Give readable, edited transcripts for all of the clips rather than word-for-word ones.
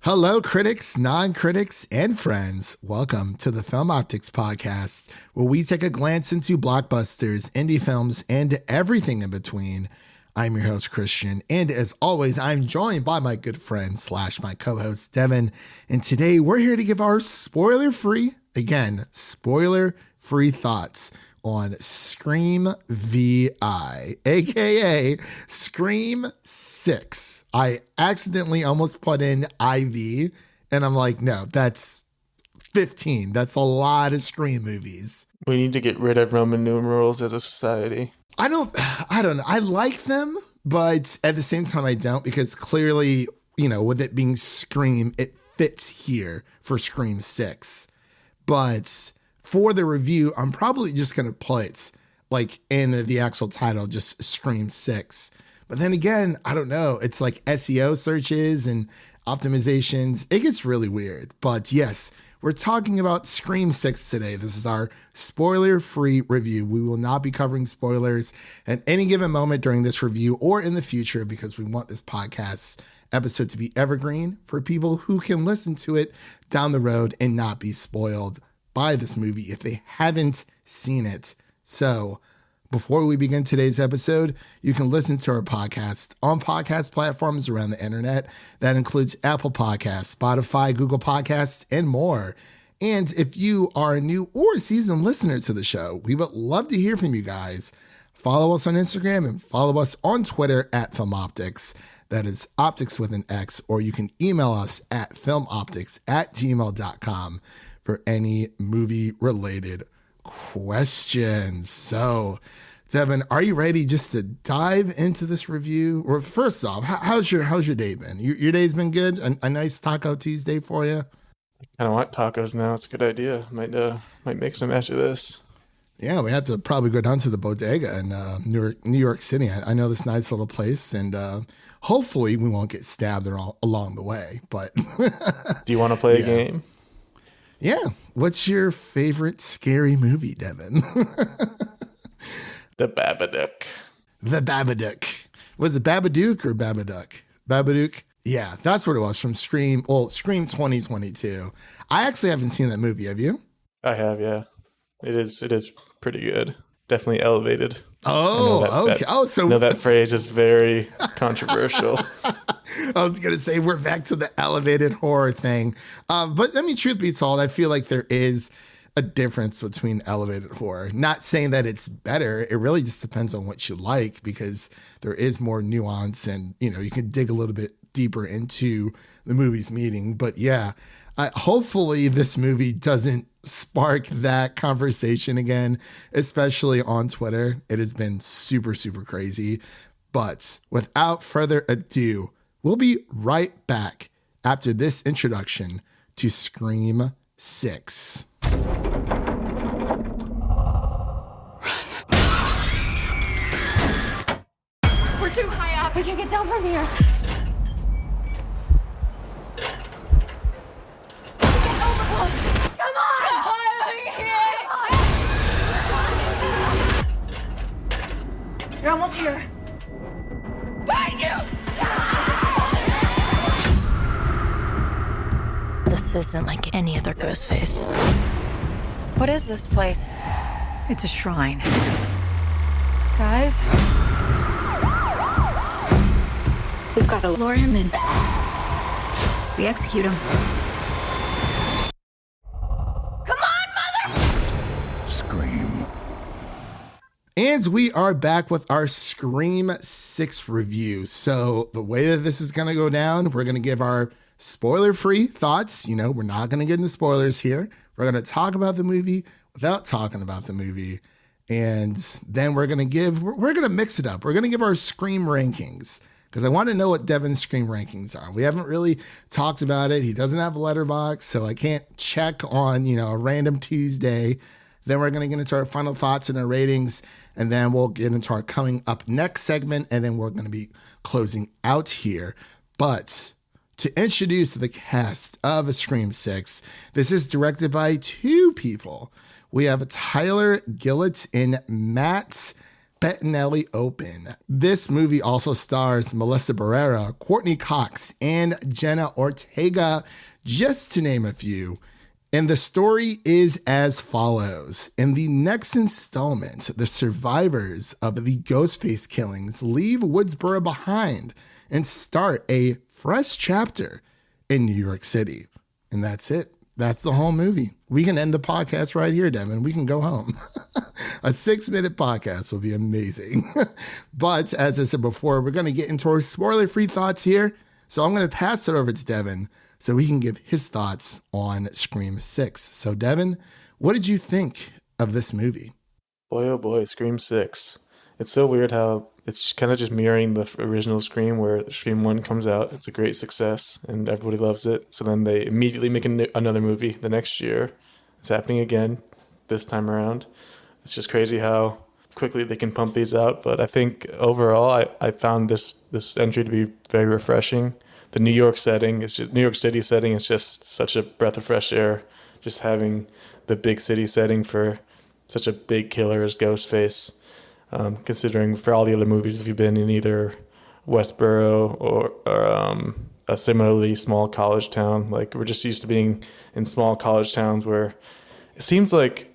Hello, critics, non-critics, and friends. Welcome to the Film Optix podcast, where we take a glance into blockbusters, indie films, and everything in between. I'm your host, Christian, and as always, I'm joined by my good friend / my co-host, Devin. And today, we're here to give our spoiler-free thoughts on Scream VI, aka Scream 6. I accidentally almost put in IV, and I'm like, no, that's 15. That's a lot of Scream movies. We need to get rid of Roman numerals as a society. I don't know. I like them, but at the same time, I don't, because clearly, with it being Scream, it fits here for Scream 6. But for the review, I'm probably just going to put, in the actual title, just Scream 6. But then again, I don't know. It's like SEO searches and optimizations. It gets really weird. But yes, we're talking about Scream 6 today. This is our spoiler-free review. We will not be covering spoilers at any given moment during this review or in the future, because we want this podcast episode to be evergreen for people who can listen to it down the road and not be spoiled by this movie if they haven't seen it. So before we begin today's episode, you can listen to our podcast on podcast platforms around the internet. That includes Apple Podcasts, Spotify, Google Podcasts, and more. And if you are a new or seasoned listener to the show, we would love to hear from you guys. Follow us on Instagram and follow us on Twitter at FilmOptix. That is Optix with an X, or you can email us at filmoptix@gmail.com for any movie-related questions. So, Devin, are you ready just to dive into this review? Or first off, how's your day been? Your day's been good? A nice Taco Tuesday for you? I kind of want tacos now. It's a good idea. Might make some after this. Yeah, we have to probably go down to the bodega in New York City. I know this nice little place, and hopefully we won't get stabbed along the way. But do you want to play a game? Yeah. What's your favorite scary movie, Devin? The Babadook. The Babadook. Was it Babadook or Babadook? Babadook? Yeah, that's what it was from Scream 2022. I actually haven't seen that movie. Have you? I have, yeah. It is pretty good. Definitely elevated. Oh, okay. I know that phrase is very controversial. I was going to say we're back to the elevated horror thing. But I mean, truth be told, I feel like there is a difference between elevated horror. Not saying that it's better. It really just depends on what you like, because there is more nuance and, you can dig a little bit deeper into the movie's meaning. But yeah, hopefully this movie doesn't spark that conversation again, especially on Twitter. It has been super, super crazy. But without further ado, we'll be right back after this introduction to Scream 6. We're too high up. We can't get down from here. Come on! You're almost here. Behind you! This isn't like any other Ghostface. What is this place? It's a shrine. Guys? We've got to lure him in. We execute him. Come on, mother! Scream. And we are back with our Scream 6 review. So the way that this is going to go down, we're going to give our spoiler-free thoughts. We're not going to get into spoilers here. We're going to talk about the movie without talking about the movie. And then we're going to mix it up. We're going to give our Scream rankings, because I want to know what Devin's Scream rankings are. We haven't really talked about it. He doesn't have a letterbox, so I can't check on, a random Tuesday. Then we're going to get into our final thoughts and our ratings, and then we'll get into our coming up next segment, and then we're going to be closing out here. But to introduce the cast of Scream 6, this is directed by two people. We have Tyler Gillett and Matt Bettinelli-Olpin. This movie also stars Melissa Barrera, Courteney Cox, and Jenna Ortega, just to name a few. And the story is as follows. In the next installment, the survivors of the Ghostface killings leave Woodsboro behind and start a fresh chapter in New York City. And that's it. That's the whole movie. We can end the podcast right here, Devin. We can go home. A 6-minute podcast will be amazing. But as I said before, we're going to get into our spoiler-free thoughts here. So I'm going to pass it over to Devin so he can give his thoughts on Scream 6. So Devin, what did you think of this movie? Boy, oh boy, Scream 6. It's so weird how it's kind of just mirroring the original Scream, where Scream 1 comes out. It's a great success, and everybody loves it. So then they immediately make another movie the next year. It's happening again this time around. It's just crazy how quickly they can pump these out. But I think overall, I found this entry to be very refreshing. The New York setting, New York City setting is just such a breath of fresh air. Just having the big city setting for such a big killer as Ghostface. Considering for all the other movies, if you've been in either Woodsboro or a similarly small college town, like we're just used to being in small college towns where it seems like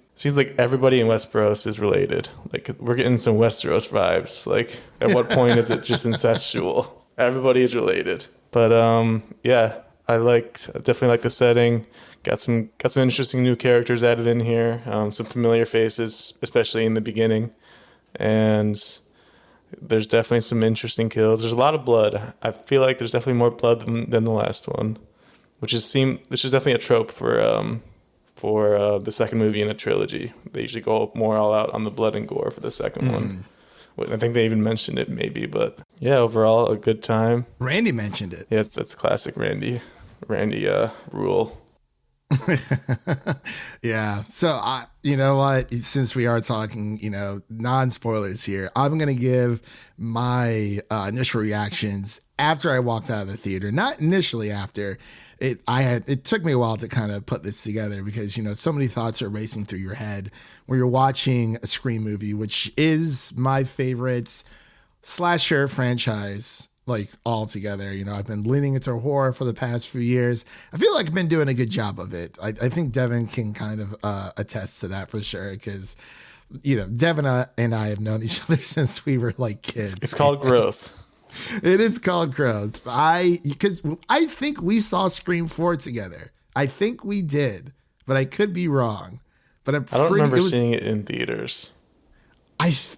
everybody in Westeros is related. Like we're getting some Westeros vibes. Like at what point is it just incestual? Everybody is related. But yeah, I definitely like the setting. Got some interesting new characters added in here. Some familiar faces, especially in the beginning. And there's definitely some interesting kills. There's a lot of blood. I feel like there's definitely more blood than the last one, which is definitely a trope for the second movie in a trilogy. They usually go more all out on the blood and gore for the second one. I think they even mentioned it maybe, but yeah, overall a good time. Randy mentioned it. Yeah, that's classic Randy rule. Yeah. So you know what? Since we are talking, non-spoilers here, I'm going to give my initial reactions after I walked out of the theater. Not initially after. It took me a while to kind of put this together because, so many thoughts are racing through your head when you're watching a Scream movie, which is my favorite slasher franchise, like altogether. I've been leaning into horror for the past few years. I feel like I've been doing a good job of it. I think Devin can kind of attest to that for sure because, Devin and I have known each other since we were like kids. It's called growth. It is called growth. Because I think we saw Scream 4 together. I think we did, but I could be wrong. But I don't remember seeing it in theaters.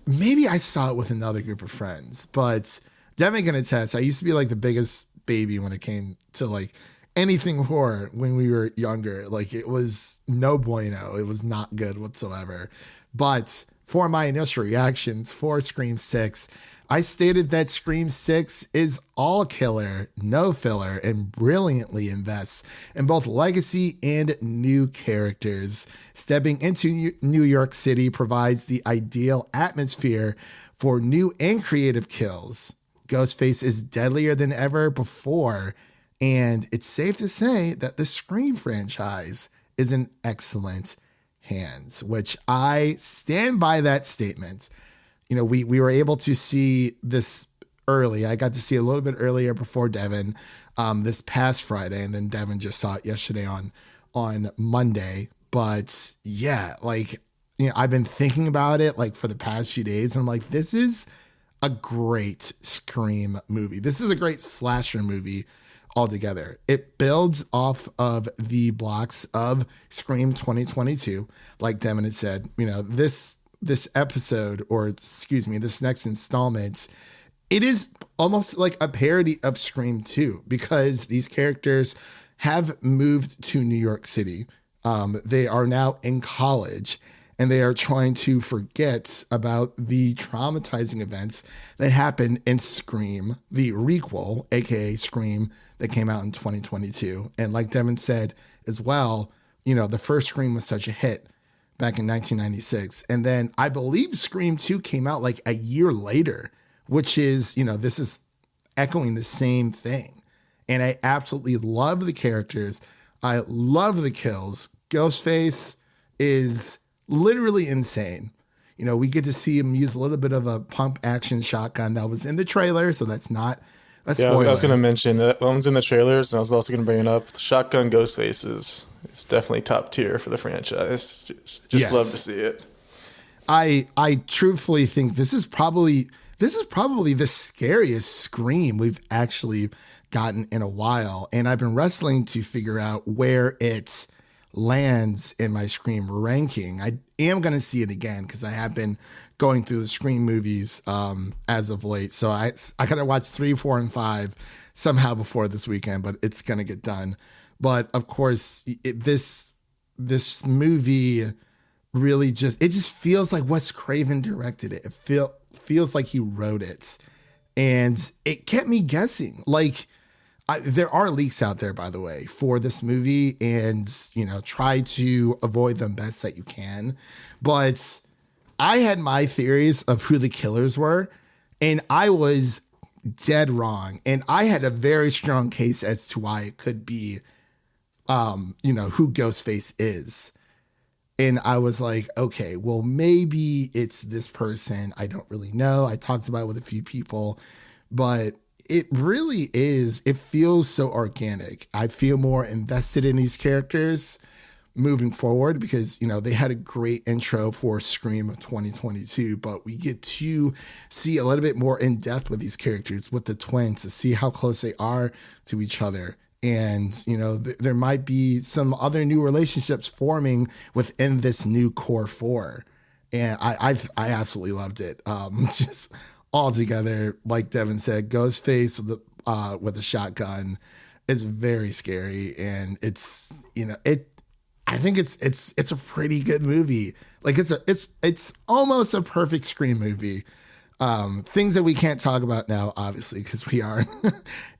Maybe I saw it with another group of friends, but Devin can attest. I used to be like the biggest baby when it came to like anything horror when we were younger. Like it was no bueno. It was not good whatsoever. But for my initial reactions for Scream 6, I stated that Scream 6 is all killer, no filler, and brilliantly invests in both legacy and new characters. Stepping into New York City provides the ideal atmosphere for new and creative kills. Ghostface is deadlier than ever before, and it's safe to say that the Scream franchise is in excellent hands, which I stand by that statement. We were able to see this early. I got to see a little bit earlier before Devin this past Friday, and then Devin just saw it yesterday on Monday. But yeah, I've been thinking about it like for the past few days, and I'm like, this is a great Scream movie. This is a great slasher movie altogether. It builds off of the blocks of Scream 2022. Like Devin had said, this episode, or excuse me, this next installment, it is almost like a parody of Scream 2 because these characters have moved to New York City. They are now in college and they are trying to forget about the traumatizing events that happened in Scream, the requel, aka Scream, that came out in 2022. And like Devin said as well, the first Scream was such a hit back in 1996. And then I believe Scream 2 came out like a year later, which is, this is echoing the same thing. And I absolutely love the characters. I love the kills. Ghostface is literally insane. we get to see him use a little bit of a pump action shotgun that was in the trailer, so that's not a spoiler. I was going to mention that one's in the trailers, and I was also going to bring it up. Shotgun Ghostface it's definitely top tier for the franchise. Just Yes. love to see it. I truthfully think this is probably the scariest Scream we've actually gotten in a while, and I've been wrestling to figure out where it lands in my Scream ranking. I am going to see it again because I have been going through the Scream movies as of late. So I got to watch 3, 4, and 5 somehow before this weekend, but it's going to get done. But of course, this movie really just feels like Wes Craven directed it. It feels like he wrote it, and it kept me guessing. Like, there are leaks out there, by the way, for this movie, and try to avoid them best that you can. But I had my theories of who the killers were, and I was dead wrong. And I had a very strong case as to why it could be, who Ghostface is. And I was like, okay, well, maybe it's this person. I don't really know. I talked about it with a few people, but it really is. It feels so organic. I feel more invested in these characters moving forward because, they had a great intro for Scream of 2022, but we get to see a little bit more in depth with these characters, with the twins, to see how close they are to each other. And, there might be some other new relationships forming within this new core 4. And I absolutely loved it. Just all together, like Devin said, Ghostface with a shotgun is very scary. And it's, I think it's a pretty good movie. Like it's almost a perfect Scream movie. Things that we can't talk about now, obviously, because we are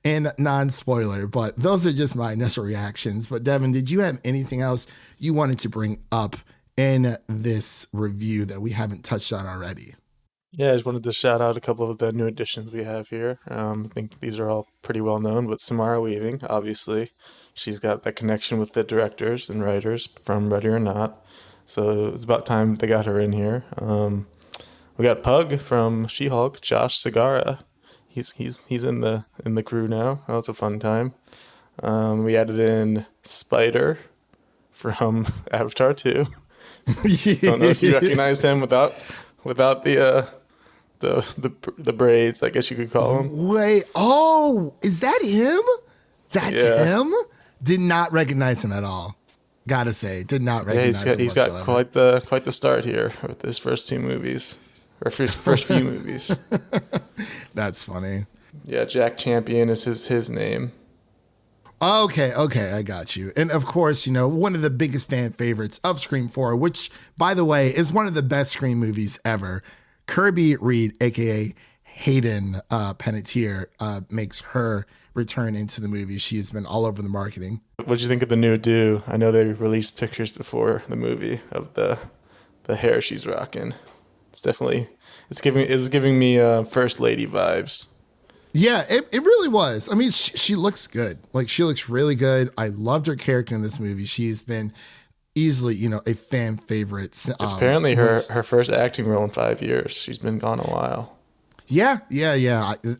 in non-spoiler, but those are just my initial reactions. But Devin, did you have anything else you wanted to bring up in this review that we haven't touched on already? Yeah, I just wanted to shout out a couple of the new additions we have here. I think these are all pretty well known, but Samara Weaving, obviously, she's got that connection with the directors and writers from Ready or Not. So it's about time they got her in here. We got Pug from She-Hulk, Josh Segarra. He's in the crew now. That was a fun time. We added in Spider from Avatar 2. Don't know if you recognize him without the braids, I guess you could call him. Wait, is that him? That's him? Did not recognize him at all. Gotta say, did not recognize him he's whatsoever. got quite the start here with his first 2 movies. Or first few movies. That's funny. Yeah, Jack Champion is his name. Okay, I got you. And of course, one of the biggest fan favorites of Scream 4, which, by the way, is one of the best Scream movies ever. Kirby Reed, a.k.a. Hayden Panettiere, makes her return into the movie. She has been all over the marketing. What did you think of the new do? I know they released pictures before the movie of the hair she's rocking. It's giving me First Lady vibes. Yeah, it really was. I mean, she looks good. Like, she looks really good. I loved her character in this movie. She's been easily, a fan favorite. It's apparently her first acting role in 5 years. She's been gone a while. Yeah.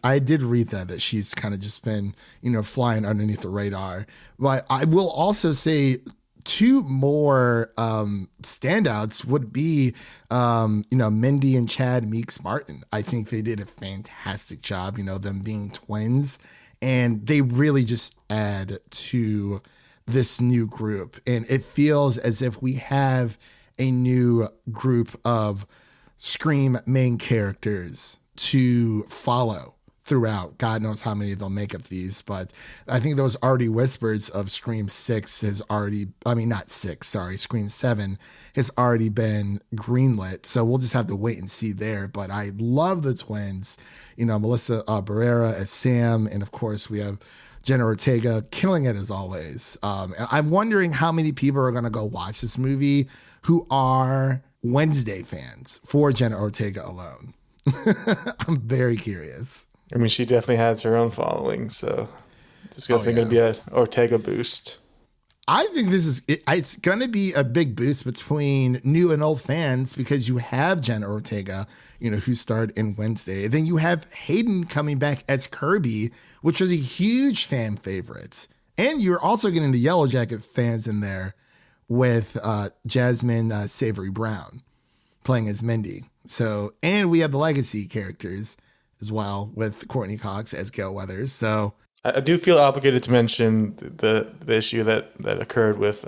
I did read that she's kind of just been, flying underneath the radar. But I will also say 2 more standouts would be, Mindy and Chad Meeks Martin. I think they did a fantastic job, them being twins, and they really just add to this new group. And it feels as if we have a new group of Scream main characters to follow throughout. God knows how many they'll make of these, but I think those already whispers of Scream 6 Scream 7 has already been greenlit. So we'll just have to wait and see there. But I love the twins, Melissa Barrera as Sam. And of course we have Jenna Ortega killing it as always. And I'm wondering how many people are going to go watch this movie who are Wednesday fans for Jenna Ortega alone. I'm very curious. I mean, she definitely has her own following, so there's definitely going to be an Ortega boost. I think it's going to be a big boost between new and old fans because you have Jenna Ortega, who starred in Wednesday. Then you have Hayden coming back as Kirby, which was a huge fan favorite. And you're also getting the Yellow Jacket fans in there with Jasmine Savory Brown playing as Mindy. So, and we have the legacy characters as well with Courteney Cox as Gail Weathers. So I do feel obligated to mention the issue that occurred with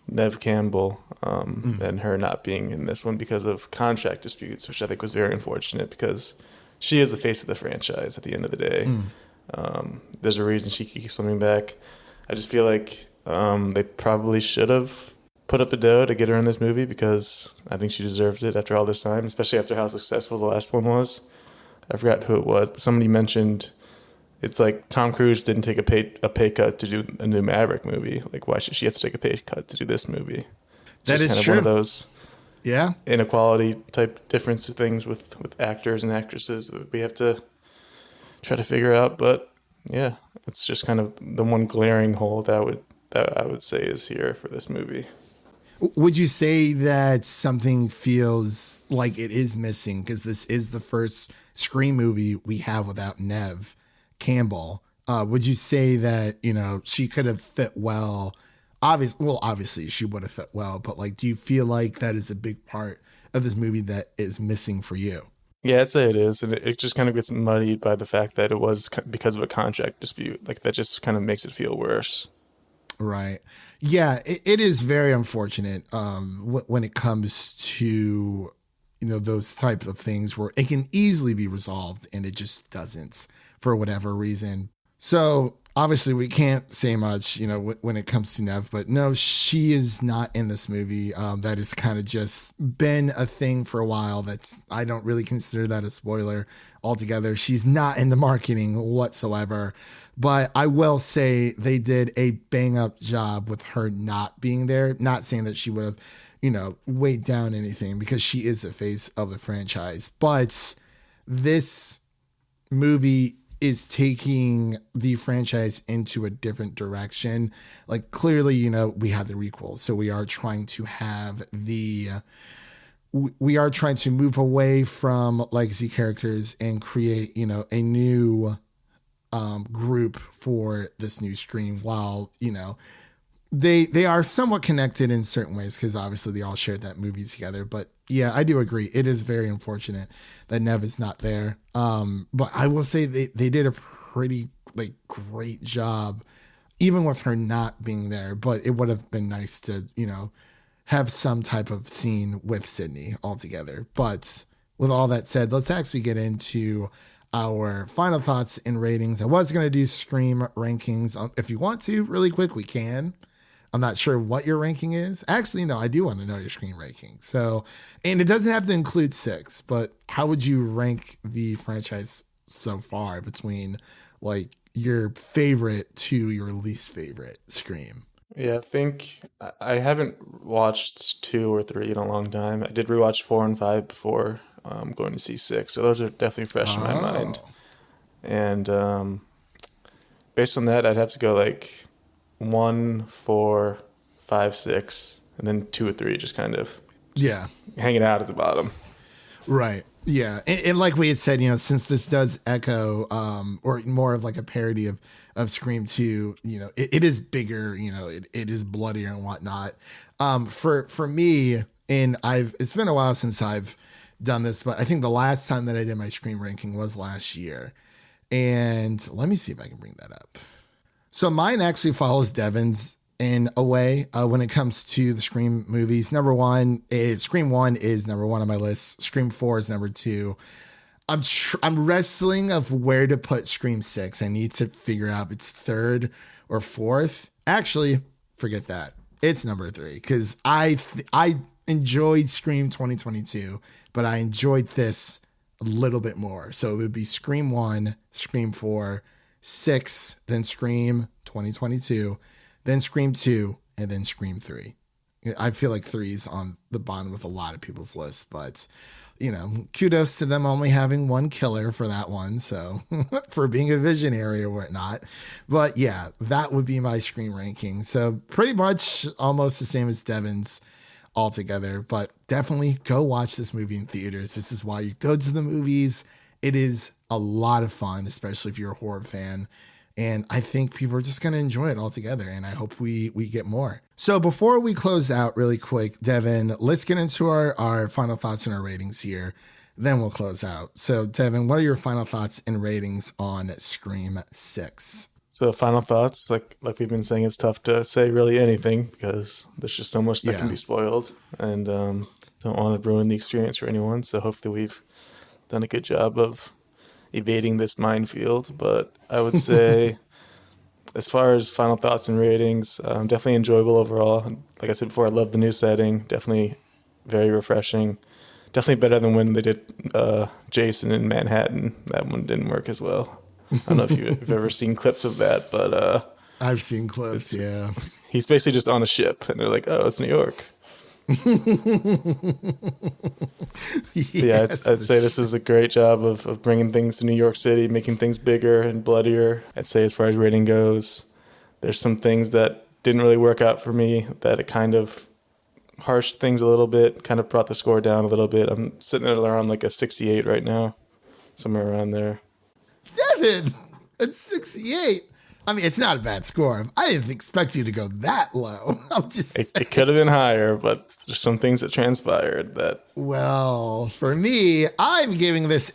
Neve Campbell and her not being in this one because of contract disputes, which I think was very unfortunate because she is the face of the franchise at the end of the day. There's a reason she keeps coming back. I just feel like they probably should have put up the dough to get her in this movie because I think she deserves it after all this time, especially after how successful the last one was. I forgot who it was, but somebody mentioned it's like Tom Cruise didn't take a pay cut to do a new Maverick movie. Like, why should she have to take a pay cut to do this movie? That is kind true. One of those inequality type difference things with actors and actresses that we have to try to figure out. But yeah, it's just kind of the one glaring hole that I would say is here for this movie. Would you say that something feels like it is missing because this is the first Scream movie we have without Neve Campbell? Would you say that, she could have fit well? Obviously she would have fit well, but like, do you feel like that is a big part of this movie that is missing for you? Yeah, I'd say it is. And it just kind of gets muddied by the fact that it was because of a contract dispute. Like, that just kind of makes it feel worse. Right. Yeah, it is very unfortunate when it comes to, those types of things where it can easily be resolved and it just doesn't for whatever reason. So obviously we can't say much, when it comes to Neve, but no, she is not in this movie. That has kind of just been a thing for a while. I don't really consider that a spoiler altogether. She's not in the marketing whatsoever. But I will say they did a bang up job with her not being there. Not saying that she would have, weighed down anything because she is the face of the franchise. But this movie is taking the franchise into a different direction. Like, clearly, we had the requel. So we are trying to have we are trying to move away from legacy characters and create, a new group for this new Scream while, they are somewhat connected in certain ways because obviously they all shared that movie together. But yeah, I do agree. It is very unfortunate that Neve is not there. But I will say they did a pretty great job even with her not being there. But it would have been nice to, have some type of scene with Sydney altogether. But with all that said, let's actually get into our final thoughts and ratings. I was going to do Scream rankings. If you want to, really quick, we can. I'm not sure what your ranking is. Actually, no, I do want to know your Scream ranking. So, and it doesn't have to include 6, but how would you rank the franchise so far between your favorite to your least favorite Scream? Yeah, I think I haven't watched 2 or 3 in a long time. I did rewatch 4 and 5 before going to see 6, so those are definitely fresh in my mind. And based on that, I'd have to go 1, 4, 5, 6, and then 2 or 3 just kind of hanging out at the bottom. Right. Yeah. And like we had said, since this does echo or more of a parody of Scream 2, it is bigger, it is bloodier and whatnot. For me, and it's been a while since I've done this, but I think the last time that I did my Scream ranking was last year. And let me see if I can bring that up. So mine actually follows Devin's in a way when it comes to the Scream movies. Scream 1 is number 1 on my list. Scream 4 is number 2. I'm wrestling of where to put Scream 6. I need to figure out if it's 3rd or 4th. Actually, forget that. It's number 3 because I enjoyed Scream 2022, but I enjoyed this a little bit more. So it would be Scream 1, Scream 4, 6, then Scream 2022, then Scream 2, and then Scream 3. I feel like 3 is on the bottom of a lot of people's lists, but kudos to them only having one killer for that one. So for being a visionary or whatnot. But yeah, that would be my Scream ranking. So pretty much almost the same as Devin's altogether, but definitely go watch this movie in theaters. This is why you go to the movies. It is a lot of fun, especially if you're a horror fan. And I think people are just going to enjoy it altogether. And I hope we get more. So before we close out really quick, Devin, let's get into our final thoughts and our ratings here. Then we'll close out. So Devin, what are your final thoughts and ratings on Scream 6? So final thoughts, like we've been saying, it's tough to say really anything because there's just so much that can be spoiled, and don't want to ruin the experience for anyone. So hopefully we've done a good job of evading this minefield. But I would say, as far as final thoughts and ratings, definitely enjoyable overall. Like I said before, I love the new setting. Definitely very refreshing. Definitely better than when they did Jason in Manhattan. That one didn't work as well. I don't know if you've ever seen clips of that, but I've seen clips. Yeah, he's basically just on a ship, and they're like, "Oh, it's New York." I'd say this was a great job of bringing things to New York City, making things bigger and bloodier. I'd say as far as rating goes, there's some things that didn't really work out for me, that it kind of harshed things a little bit, kind of brought the score down a little bit. I'm sitting at around like a 68 right now, somewhere around there. Devin, it's 68. I mean, it's not a bad score. I didn't expect you to go that low. I'm just saying. It could have been higher, but there's some things that transpired that... Well, for me, I'm giving this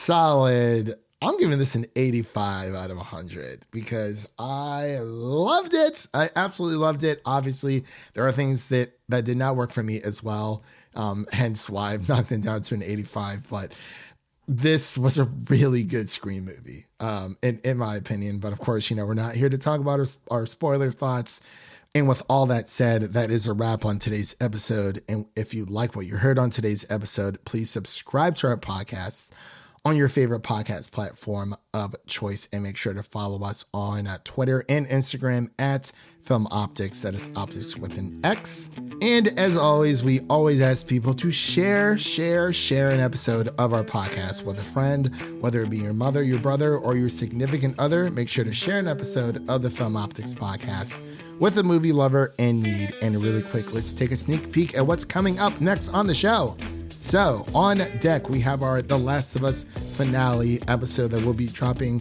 I'm giving this an 85 out of 100 because I loved it. I absolutely loved it. Obviously, there are things that did not work for me as well. Hence why I've knocked it down to an 85, but this was a really good Scream movie, in my opinion. But of course, we're not here to talk about our spoiler thoughts. And with all that said, that is a wrap on today's episode. And if you like what you heard on today's episode, please subscribe to our podcast on your favorite podcast platform of choice, and make sure to follow us on Twitter and Instagram at Film Optix. That is Optix with an X. And as always, we always ask people to share an episode of our podcast with a friend, whether it be your mother, your brother, or your significant other. Make sure to share an episode of the Film Optix podcast with a movie lover in need. And really quick, let's take a sneak peek at what's coming up next on the show. So on deck, we have our The Last of Us finale episode that will be dropping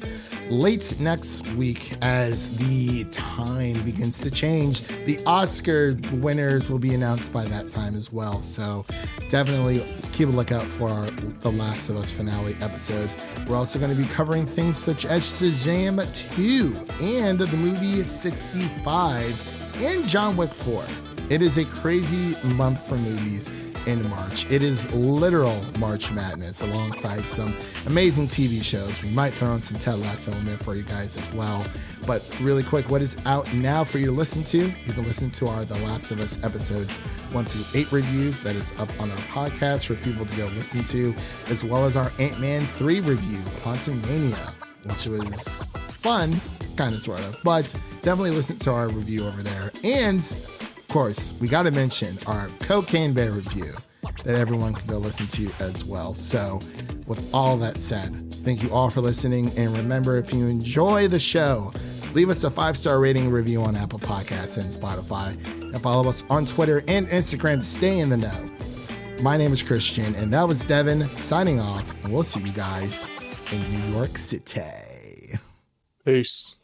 late next week as the time begins to change. The Oscar winners will be announced by that time as well. So definitely keep a lookout for our The Last of Us finale episode. We're also going to be covering things such as Shazam 2 and the movie 65 and John Wick 4. It is a crazy month for movies in March. It is literal March Madness alongside some amazing TV shows. We might throw in some Ted Lasso in there for you guys as well. But really quick, what is out now for you to listen to? You can listen to our The Last of Us episodes 1 through 8 reviews. That is up on our podcast for people to go listen to, as well as our Ant-Man 3 review, Quantumania, which was fun, kind of, sort of. But definitely listen to our review over there. And of course, we got to mention our Cocaine Bear review that everyone can go listen to as well. So with all that said, thank you all for listening. And remember, if you enjoy the show, leave us a 5-star rating and review on Apple Podcasts and Spotify, and follow us on Twitter and Instagram to stay in the know. My name is Christian, and that was Devin signing off, and we'll see you guys in New York City. Peace.